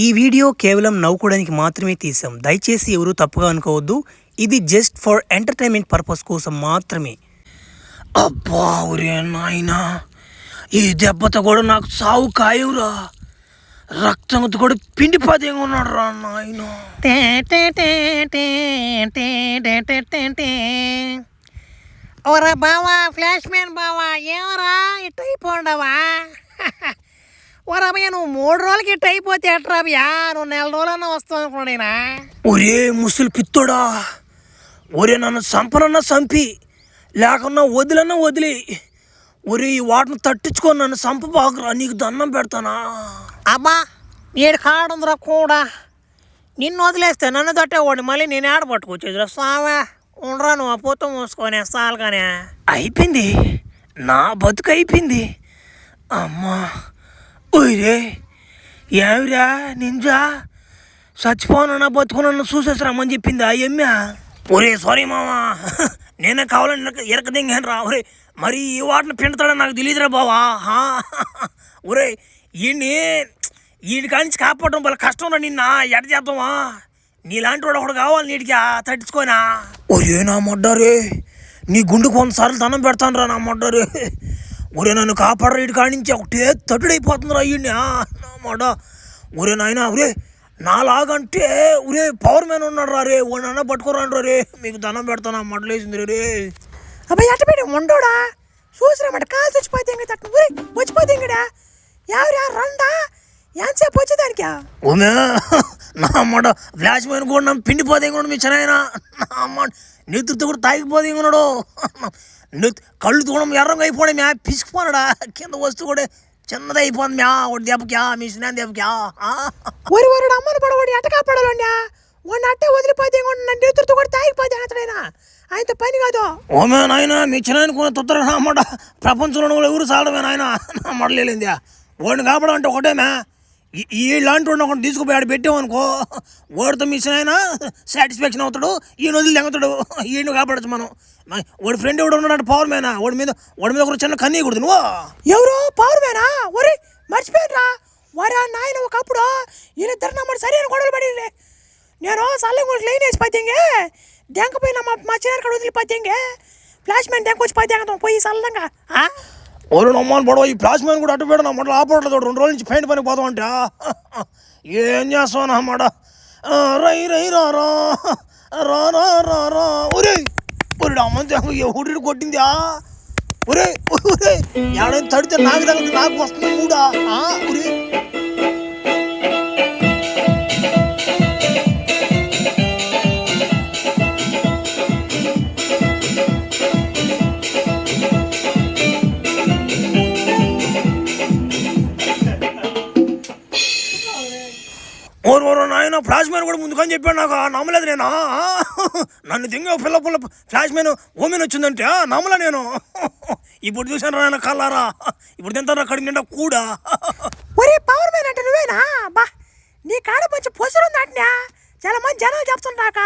ఈ వీడియో కేవలం నవ్వుకోవడానికి మాత్రమే తీసాం. దయచేసి ఎవరు తప్పుగా అనుకోవద్దు. ఇది జస్ట్ ఫర్ ఎంటర్టైన్మెంట్ పర్పస్ కోసం మాత్రమే. అబ్బా ఒరే నాయనా, ఈ దెబ్బతో కూడా నాకు సావు ఖాయంరా. రక్తంతో కూడా పిండిపోతే ఉన్నాడు రా నాయన. ఓరా బావా, ఫ్లాష్ మ్యాన్ బావా, ఏమరా ఇటు అయిపోండవా? ఓరా భయ్యా, నువ్వు 3 రోజులకి ఇటు అయిపోతే ఎట్రా భయ్యా? నువ్వు 4 రోజులన్నా వస్తావు అనుకున్నాడేనా? ఒరే ముసలి పిత్తోడా, ఒరే నన్ను చంపనన్నా చంపి, లేకున్నా వదిలన్నా వదిలి, ఒరే ఈ వాటిని తట్టించుకొని నన్ను చంపబాకురా, నీకు దండం పెడతానా. అబ్బా ఏడు కాడుందిరా కూడా, నిన్ను వదిలేస్తే నన్ను తట్టేవాడిని మళ్ళీ నేను ఏడ పట్టుకొచ్చేదిరా స్వామి. ఉండరా నువ్వు ఆ పొత్తు మూసుకొని చాలు. కానీ అయిపోయింది, నా బతుకు అయిపోయింది. అమ్మా ఒరే ఏమిరా నింజా, చచ్చిపోనన్నా బతుకునన్నా చూసేసరామని చెప్పింది ఆ ఎమ్మె. ఒరే సారీ మామా, నేనే కావాలని ఎరక దింగాను రా. ఒరే మరి ఈ వాటిని పిండుతాడని నాకు తెలియదురా బావా. ఒరే వీడిని కానించి కాపాడడం వల్ల కష్టం రా. నిన్న ఎట చేద్దామా? నీలాంటి వాడు ఒకడు కావాలి నీటికి తట్టించుకోనా. ఒరే నా మొడ్డారే, నీ గుండెకు 100 సార్లు దండం పెడతాను రా నా మొడ్డారే. ఒరే నన్ను కాపాడరా, ఇటు కానించి ఒకటే తట్టుడైపోతుందిరా ఈయన్ని నా మొడ. ఒరే నాయన, ఒరే నాలాగంటే ఒరే పవర్ మ్యాన్ ఉన్నాడు రా రే, వాడినన్నా పట్టుకోరాను రే, మీకు దండం పెడతాను మటలేసింది రే. అబ్బాయి అట్ట పెట్టి ఉండోడా చూసిరామంట కాలు చచ్చిపోతే ఇంకా తట్టు ఊరి వచ్చిపోతే ఇంకడా ఎవరు రండా ఎంతసేపు వచ్చేదానికా? ఓమే నా అమ్మడ ఫ్లాష్ మ్యాన్ కూడా పిండిపోతే ఇంకొండు మీ చెనాయన. నా అమ్మ నెత్తుతో కూడా తాగిపోతే ఇంకొన్నాడు. కళ్ళు తూడం ఎర్రంగా అయిపోవడం మ్యా, పిసికిపోనాడా కింద వస్తువు కూడా చిన్నది అయిపోయింది మ్యా. ఒకటి దెబ్బక్యా మీ సినా దెబ్బక్యా. ఒరి ఒరుడు అమ్మని పడవాడు ఎట్ట కాపాడాలండి? వాడిని అట్టే వదిలిపోతే నన్ను నెత్తుతో కూడా తాగిపోతే అతడైనా ఆయనతో పని కాదు. ఓమే నాయన, మీ చిన్న కూడా తొత్తర అమ్మడ ప్రపంచంలో ఎవరు చాలడమే నాయన. నా మడలేంది వాడిని కాపాడం అంటే ఒకటేమే. ఇలాంటి వాడిని ఒకటి తీసుకుపోయి ఆడ పెట్టామనుకో, వాడితో మిషన్ అయినా సాటిస్ఫాక్షన్ అవుతాడు, ఈయన వదిలి తెంగుతాడు. ఈయన కాపాడచ్చు మనం. వాడి ఫ్రెండ్ ఎవడు ఉన్నాడు పవర్ మ్యానా, వాడి మీద ఒక చిన్న కన్నీ కూడదు. నువ్వు ఎవరు పవర్ మ్యానా? ఒరి మర్చిపోయినరా వారా నాయన, ఒకప్పుడు వీళ్ళిద్దరు నమ్మడు సరైన గొడవలు పడి నేను సల్లం కూడా లైన్ వేసి పద్యంగే దెంకపోయినా మా చిన్న కాడ వదిలిపోద్యంగే ఫ్లాష్ మ్యాన్ దెంకొచ్చి పద్యంగం పోయి సల్లంగా. ఓరు నమ్మని పడవ, ఈ ఫ్లాష్ మ్యాన్ కూడా అటు పెడ నా మటలు ఆపడలేదు. 2 రోజుల నుంచి పెయింట్ పని పోతాం అంటే ఏం చేస్తావు నా మాట. రై రై రా రా రా రా రా రా. ఒరే ఒరే అమ్మ ఊరి కొట్టింది. ఒరే ఒరే ఏడైనా తడితే నాకు తగ్గితే నాకు వస్తుంది కూడా. ఒరే ఓరు నాయన, ఫ్లాష్ మ్యాన్ కూడా ముందుకని చెప్పాడు నాకు. నమ్మలేదు నేను. నన్ను దింగ పిల్ల ఫ్లాష్ మ్యాన్ ఓమెన్ వచ్చిందంటే నమ్మలే నేను. ఇప్పుడు చూసాను నాయన కల్లారా, ఇప్పుడు తింటారా కడిగి నిండా కూడా. ఒరే పవర్ మ్యాన్ అంటే నువ్వేనా? బా నీ కాడ మంచి పొసరుంది అంటున్నా, చాలా మంది జనాలు చెప్తుంటాక.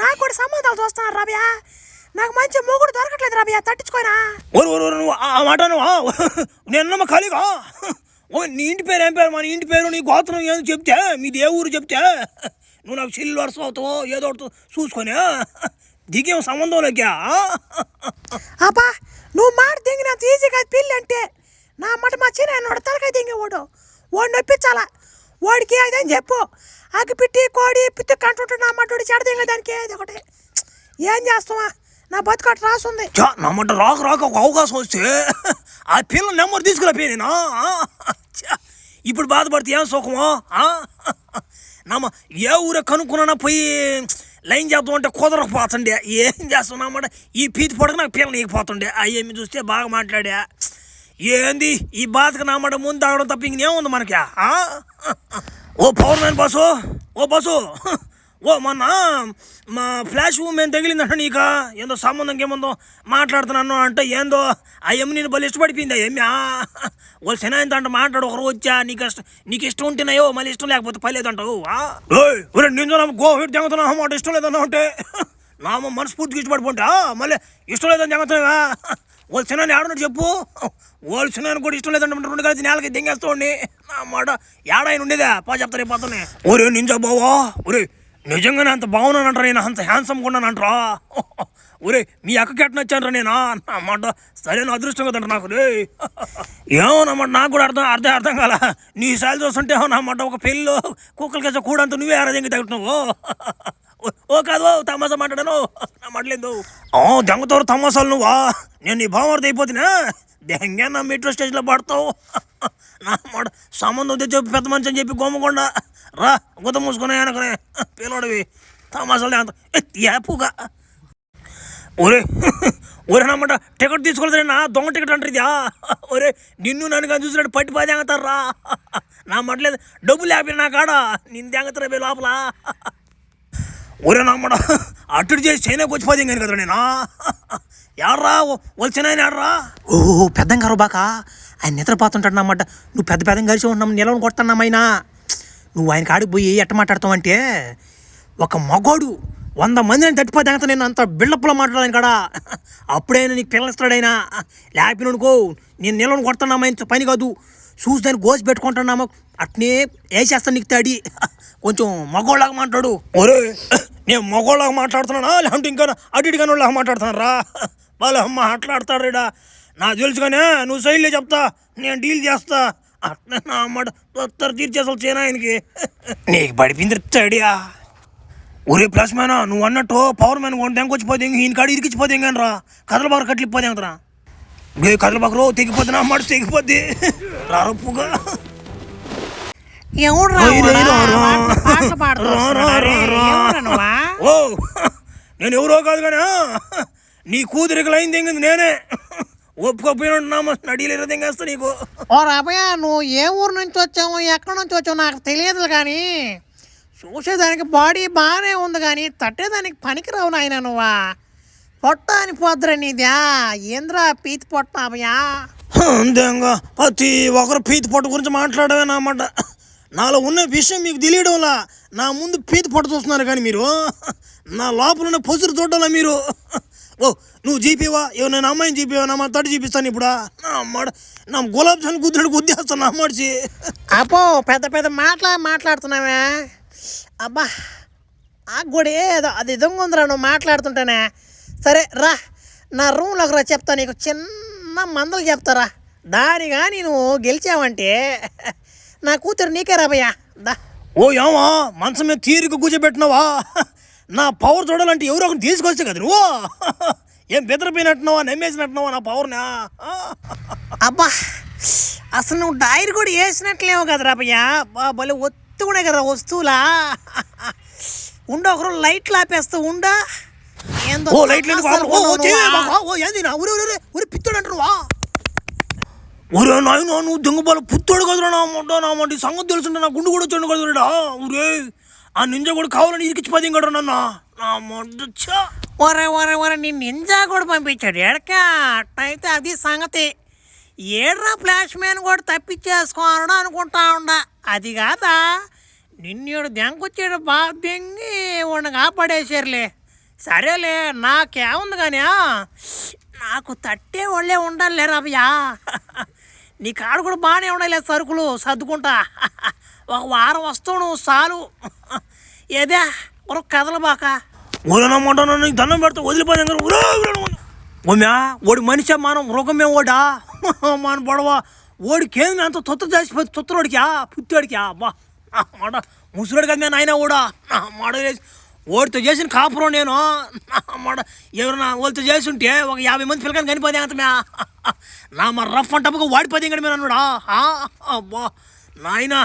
నాకు కూడా సంబంధాలు చూస్తున్నారు రాబియా, నాకు మంచి మొగుడు దొరకట్లేదు రాబియా, తట్టించుకోనా. ఓరు నువ్వు ఆ మాట నేను ఖాళీగా. ఓ నీ ఇంటి పేరు ఏం పేరు? మన ఇంటి పేరు నీ గోత్రం ఏదో చెప్తే, మీది ఏ ఊరు చెప్తే నువ్వు నాకు చెల్లి వరుస అవుతావో ఏదో చూసుకొని దిగేం సంబంధం లేక. అబ్బా నువ్వు మాట దిగినంత ఈజీగా పిల్లి అంటే నా మాట మా చిన్న తలకాయ దింగేవాడు. వాడిని నొప్పించాలా, వాడికి అదని చెప్పు. అగ్గిపిట్టి కోడి పిత్తి కంటుంటే నా మాట చెడ దింగదానికి ఏది ఒకటి. ఏం చేస్తావా, నా బతుకట్టు రాసుంది. నమ్మంట రాక ఒక అవకాశం వస్తే ఆ పిల్ల నెంబర్ తీసుకురాపోయి నేను. ఇప్పుడు బాధపడితే ఏం సుఖమో. నమ్మ ఏ ఊరే కనుక్కున్నా పోయి లైన్ చేద్దాం అంటే కుదరకపోతుండే. ఏం చేస్తాం నమ్మాట, ఈ పీతి పొడక నాకు పిల్లలు ఇకపోతుండే. అయ్యేమి చూస్తే బాగా మాట్లాడా. ఏంది ఈ బాధకు నమ్మడం ముందు తాగడం తప్ప ఇంకేముంది మనకి. ఓ పవర్ మ్యాన్ బాసు, ఓ బాసు, ఓ మొన్న మా ఫ్లాష్ మేము తగిలిందంట నీకు ఏందో సంబంధం ఏముందో మాట్లాడుతున్నాను అంటే ఏందో ఆ ఎమ్మ నేను బలి ఇష్టపడిపోయింది. ఆ ఎమ్మ వాళ్ళు శనాయంతో అంటే మాట్లాడు ఒకరు వచ్చా నీకు ఇష్టం ఉంటేనాయో మళ్ళీ ఇష్టం లేకపోతే పర్లేదంటావు. నేను గోహెడ్ తెగుతున్నా మాట ఇష్టం లేదన్నా అంటే నా మనస్ఫూర్తికి ఇష్టపడిపోంటా మళ్ళీ ఇష్టం లేదని తెగుతున్నావా? వాళ్ళు చిన్న ఆడున్నట్టు చెప్పు. వాళ్ళు చిన్న కూడా ఇష్టం లేదంటే 2 కలిసి నేలకి దింగేస్తాండి నా మాట. ఏడాయన ఉండేదా పా చెప్తారు పోతానే. ఒరే నింజా బావా, ఒరే నిజంగానే అంత బాగున్నానంటారా, నేను అంత హ్యాండ్సమ్గా ఉన్నానంటారా. ఒరే మీ అక్కకి ఎట్ట నచ్చానరా నేనా నా మాట. సరైన అదృష్టం కదంట నాకు రే. ఏమోనమాట నాకు కూడా అర్థం కాల. నీ సాయలు చూస్తుంటే ఏమోనమాట ఒక పెళ్ళిలో కుక్కలకేసే కూడంతా నువ్వే ఆరాధంగా తగ్గుతున్నావు. ఓ కాదు తమాసా మాట్లాడాను నా మాటలేదు. దెంగతోరు తమాసాలు నువ్వా. నేను నీ భావార్థం అయిపోతున్నా దెంగ నా మెట్రో స్టేజ్లో పడతావు నా మాట. సంబంధం తెచ్చి పెద్ద మంచి అని చెప్పి గోమకుండా రా గుత మూసుకునే అనుకునే పిల్లడివి తమాసాలు అంత యాపుగా. ఒరే నమ్మాట టికెట్ తీసుకోలేదు నా దొంగ టికెట్ అంటారుదా. ఒరే నిన్ను నన్ను కానీ చూసినట్టు పట్టి పది తెంగతారా నా మట్లేదు. డబ్బులు లేకపోయినా నా కాడ నిన్ను తెంగతారా లోపల. ఒరే నమ్మడ అటు చేసి చైనాకి వచ్చి పోతే కానీ కదా నేను. ఎవడ్రా వాళ్ళు చిన్న ఆడరా. ఓ పెద్దం గారు బాక ఆయన నిద్రపోతుంటాడు అన్నమాట. నువ్వు పెద్దం కలిసి ఉన్నాం నిలవని కొడుతున్నామైనా. నువ్వు ఆయన కాడికి పోయి ఎట్ట మాట్లాడతావు అంటే, ఒక మగోడు 100 మందిని తట్టిపోతే నేను అంత బిల్డప్లో మాట్లాడాను కాడా. అప్పుడైనా నీకు పిల్లస్తాడైనా లేకపోయినా అనుకో నేను నిలవని కొడుతున్నామని పని కాదు. చూసి దాన్ని గోసి పెట్టుకుంటున్నాము అట్నే వేసేస్తాను నీకు తాడి. కొంచెం మగోళ్ళగా మాట్లాడు. ఒరే నేను మగోళ్ళగా మాట్లాడుతున్నానా లేకుంటే ఇంకా అటు ఇటు కానీ వాళ్ళగా మాట్లాడుతున్నాను రా. వాళ్ళు మాట్లాడతాడు రేడా నాకు తెలుసు కానీ నువ్వు సైడ్లే చెప్తా నేను డీల్ చేస్తా. అట్లా నా అమ్మాట తొత్తరు తీర్చేసావు చేయనా ఆయనకి. నీకు పడిపింది తడియా. ఒరే ప్లస్ మ్యానా నువ్వు అన్నట్టు పవర్ మ్యాన్ కొంటే ఎంకొచ్చిపోతే ఈయన కాడ ఇరికిచ్చిపోతే కానీ రా. కథల బాగా కట్లిపోతే ఎంతరా కథల బాగా రో తెగిపోతే నా అమ్మాట తెగిపోద్ది రప్పుగా. ఓ నేను ఎవరో కాదు కానీ నీ కూతురికి లైన్ తెంగింది నేనే. ఒప్పుకోపోయినా నడిలేరు తెంగేస్తా నీకు. ఓ రాబయ్య నువ్వు ఏ ఊరు నుంచి వచ్చావు ఎక్కడి నుంచి వచ్చావు నాకు తెలియదు కానీ చూసేదానికి బాడీ బాగానే ఉంది కానీ తట్టేదానికి పనికిరావు నాయన. నువ్వా పొట్ట అని పోద్దురా నీదా ఏంద్రా పీతి పొట్ట అభయా. అంతేగా ప్రతి ఒక్కరు పీతి పొట్ట గురించి మాట్లాడమే నామాట. నాలో ఉన్న విషయం మీకు తెలియడంలా నా ముందు పీతి పొట్ట చూస్తున్నారు కానీ మీరు నా లోపల ఉన్న పొసురు చూడాలా మీరు. ఓ నువ్వు జీపీవా నేను అమ్మాయిని జీపీవా నా తట్టు చూపిస్తాను ఇప్పుడు నా అమ్మాడు నా గులాబ్ జాన్ గుద్దుడు గుద్దేస్తాను నా అమ్మాడిచి. అబ్బో పెద్ద మాట్లాడుతున్నావే అబ్బా ఆ కూడా ఏదో అది దొంగ నువ్వు మాట్లాడుతుంటానే. సరే రా నా రూమ్లోకి రా చెప్తా నీకు చిన్న మందలు చెప్తారా. దానిగా నేను గెలిచావంటే నా కూతురు నీకే రాబయ్యా దా. ఓ ఏమా మనసు మీద తీరిక కూర్చోబెట్టినావా. నా పవర్ చూడాలంటే ఎవరో ఒకరిని తీసుకొస్తే కదా నువ్వు. ఏం బెదరిపోయినట్టున్నావా నమ్మేసినట్టున్నావా నా పవర్నా. అబ్బా అసలు నువ్వు డైరీ కూడా వేసినట్లేమో కదా రాబయ్యా. భలే ఒత్తు కూడా కదా వస్తువులా. ఉండ ఒకరు లైట్లు ఆపేస్తూ ఉండా ఏందో పిత్తోడు అంటారువా. ఊరే నాయన నువ్వు దొంగపాల పుత్తోడు కదరా నా మొట్ట నా మొట్టి సంగతి తెలుసుంటే నా గుండు కూడా వచ్చాడు కదరా. ఊరే ఆ నింజా కూడా కావాలని ఇరికిచ్చిపోతే కదరా నన్న నా మొట్ట. ఒరే నీ నింజా కూడా పంపించాడు ఎడకా. అట్టయితే అది సంగతి. ఏడ్రా ఫ్లాష్ మ్యాన్ కూడా తప్పించేసుకోవాలని అనుకుంటా ఉండా. అది కాదా నిన్నేడు దెంకొచ్చాడు బాగా దెంగి ఉండగా పడేసారులే. సరేలే నాకేముంది కానీ నాకు తట్టే వాళ్ళే ఉండాలి రాబయ్యా. నీ కాడు కూడా బాగానే ఉండాలి సరుకులు సర్దుకుంటా. ఒక వారం వస్తావు నువ్వు చాలు. ఏదే ఒక కథలు బాక ఊరనమ్మంటా నీకు దండం పెడతా వదిలిపోయాం. ఓమ్యా ఓడి మనిషి మనం మృగమే ఓడా మన పొడవ ఓడికేంది అంత తొత్తు చేసిపోతే తొత్తరోడికా పుత్తోడికా. అబ్బా మాట ముసలోడు కదా నేను ఆయన కూడా మాట ఓడితో చేసిన కాపురం నేను మాట. ఎవరన్నా వాళ్ళతో చేసి ఉంటే ఒక 50 మంది పిల్లకాయని కనిపోతే అంతమే నా మా రఫ్ అంటప్పుడు వాడిపోతే ఇంకటి మీరు అన్నాడా. అబ్బా నాయన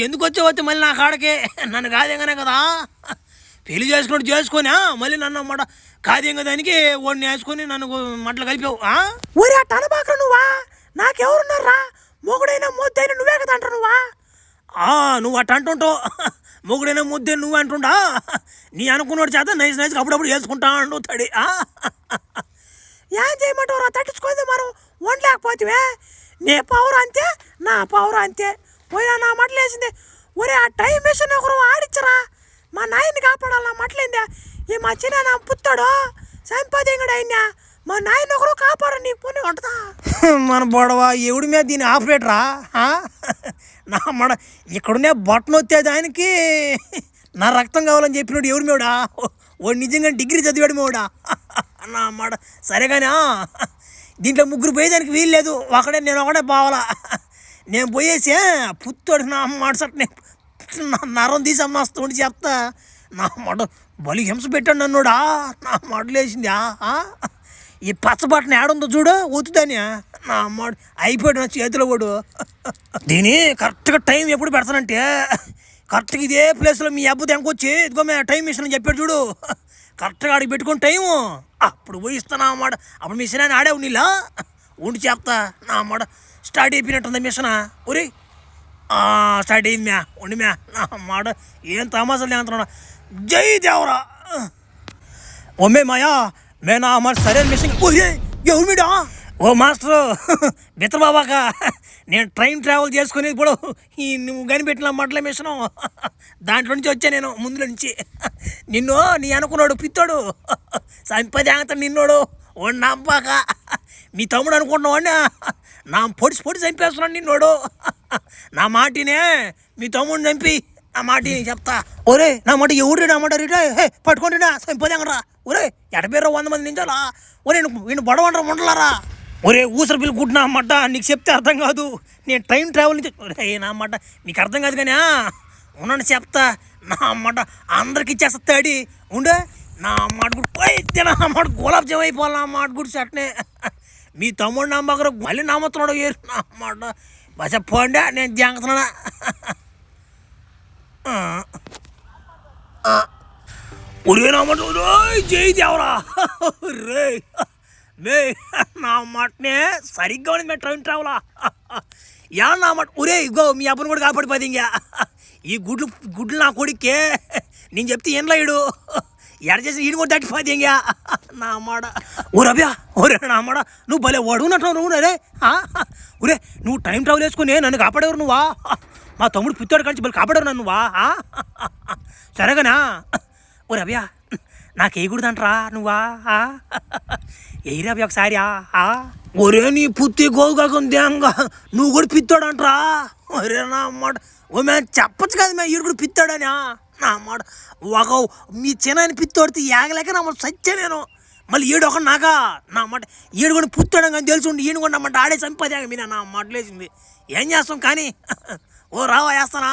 ఎందుకు వచ్చే మళ్ళీ నా కాడకే నన్ను కాదేగానే కదా పెళ్లి చేసుకొని మళ్ళీ నన్ను అన్నమాట కాదేంగా దానికి ఓడిని వేసుకొని నన్ను మట్లు కలిపావు. ఊరి అట్ట అనబాక నువ్వా. నాకెవరున్నారా మొగుడైనా మొద్దైనా నువ్వే కదా అంటారు నువ్వా. నువ్వు అట్ట అంటుంటావు మొగుడైనా ముద్దే నువ్వు అంటుండా. నీ అనుకున్నాడు చేత నైస్గా అప్పుడప్పుడు వేసుకుంటా అంటు తడి. ఏం చేయమంటావు తట్టించుకుంది మనం వండలేకపోతే. నీ పవర్ అంతే నా పవర్ అంతే. పోయినా నా మట్లు వేసింది. ఒరే ఆ టైం మిషన్ ఒకరు ఆడిచ్చరా మా నాయన్ని కాపాడాలి. నా మట్లేందా ఈ మధ్యన నా పుత్తాడు సంపాదింగడు అయినా మా నాయన ఒకరు కాపాడు నీకు పుణ్యం ఉంటుందా? మన బొడవ ఎవడి మీద దీన్ని ఆపరేటరా నా మడ ఇక్కడున్నే బొట్టను వచ్చేది ఆయనకి నా రక్తం కావాలని చెప్పినాడు ఎవడు మేవుడా వాడు నిజంగా డిగ్రీ చదివాడు మేవుడా నా మడ సరేగానే దీంట్లో ముగ్గురు పోయేదానికి వీలు లేదు నేను ఒకడే పోవాలా నేను పోయేసి పుత్తోడు నా మాట సట్నే నా నరం తీసి అమ్మేస్తుండి చెప్తా నా మాట బలి హింస పెట్టాడు నన్నుడా నా మడలేసింది ఈ పచ్చబట్టను ఏడుందో చూడు ఒత్తుదాని నా మాట అయిపోయాడు నా చేతిలో వాడు దీని కరెక్ట్గా టైం ఎప్పుడు పెడతానంటే కరెక్ట్గా ఇదే ప్లేస్లో మీ అబ్బాయి ఎంకొచ్చి ఇదిగో మేము టైం మిషన్ అని చెప్పాడు చూడు కరెక్ట్గా ఆడికి పెట్టుకుని టైము అప్పుడు పోయి ఇస్తాను అన్నమాట అప్పుడు మిషన్ అని ఆడావు నీళ్ళ ఉండి చెప్తా నా అమ్మాట స్టార్ట్ అయిపోయినట్టుంది మిషన్ ఒరే స్టార్ట్ అయింది మ్యా ఉండి మ్యా నా అమ్మాట ఏం తమాసాలు లేదంటున్నా జై దేవరా ఒమ్మే మాయా మేనా అమ్మాట సరైన మిషన్ ఎవరు మీడా ఓ మాస్టరు బిత్రబాబాక నేను ట్రైన్ ట్రావెల్ చేసుకుని ఇప్పుడు ఈ నువ్వు కనిపెట్టిన మట్ల మిషను దాంట్లో నుంచి వచ్చా నేను ముందు నుంచి నిన్ను నీ అనుకున్నాడు పిత్తాడు సంపద నిన్నోడు ఓ నమ్మాక మీ తమ్ముడు అనుకుంటున్నావాడినా నా పొడిచి చంపేస్తున్నాడు నిన్నోడు నా మాటినే మీ తమ్ముడిని చంపి నా మాటిని చెప్తా ఒరే నా మాట ఎవరు నా మాట రిటా పట్టుకుంటున్నా సంపదంగరా ఒరే ఎడబేరో 100 మంది నించాలా ఒరే వీళ్ళు బొడవంటారా ఉండలారా ఒరే ఊసర పిల్లి గుడ్నా అన్నమాట నీకు చెప్తే అర్థం కాదు నేను టైం ట్రావెల్ నుంచి ఒరే నా అన్నమాట నీకు అర్థం కాదు కానీ ఉన్నాను చెప్తా నా అన్నమాట అందరికి ఇచ్చేస్తాడి ఉండే నా అమ్మాట గుడి పోయితే నా అన్నమాట గులాబ్ జామ్ అయిపోవాలి నా అన్నమాట గుడి అట్నే మీ తమ్ముడు నా దగ్గర మళ్ళీ నామతున్నాడు ఏరు నా అన్నమాట బస పోండా నేను జాంగుతున్నా ఒరే నా మాట జై దేవరా రే మే నా మాటనే సరిగ్గా ఉంది మేము ట్రైన్ ట్రావెలా యా నా మాట ఒరే ఇగో మీ అబ్బను కూడా కాపాడిపోయింది ఇంకా ఈ గుడ్లు నా కొడుకే నేను చెప్తే ఏం లేడు ఎడ చేసి ఈడు కూడా దాటిపోయింది ఇంకా నా మాట ఓ రవ్యా ఒరే నా మాట నువ్వు భలే వడుగున్నట్టు నువ్వు రే ఒరే నువ్వు టైం ట్రావెల్ వేసుకుని నన్ను కాపాడేవారు నువ్వా మా తమ్ముడు పిత్తాడు కానీ భలే కాపాడేవారు నన్ను నువ్వా సరేగానా ఓ రవ్యా నాకు వేయకూడదంటరా నువ్వా ఎయ్యి రవ్య ఒకసారి ఒరే నీ పుత్తి గోవు కాకుంది నువ్వు కూడా పిత్తాడంటరా ఒరే నా అమ్మాట ఓ మేము చెప్పచ్చు కదా మేము ఈడు కూడా పిత్తాడని నా అమ్మాట ఒక మీ చిన్న పిత్తోడితే ఏగలేక నా సచ్చా నేను మళ్ళీ ఈడు ఒక నాకా నా అమ్మాట ఈడు కూడా పుత్తాడు కానీ తెలిసి ఉండి ఈడు కూడా అమ్మాట ఆడే సంపదే మీద నా అమ్మాట లేచింది ఏం చేస్తాం కానీ ఓ రావా వేస్తానా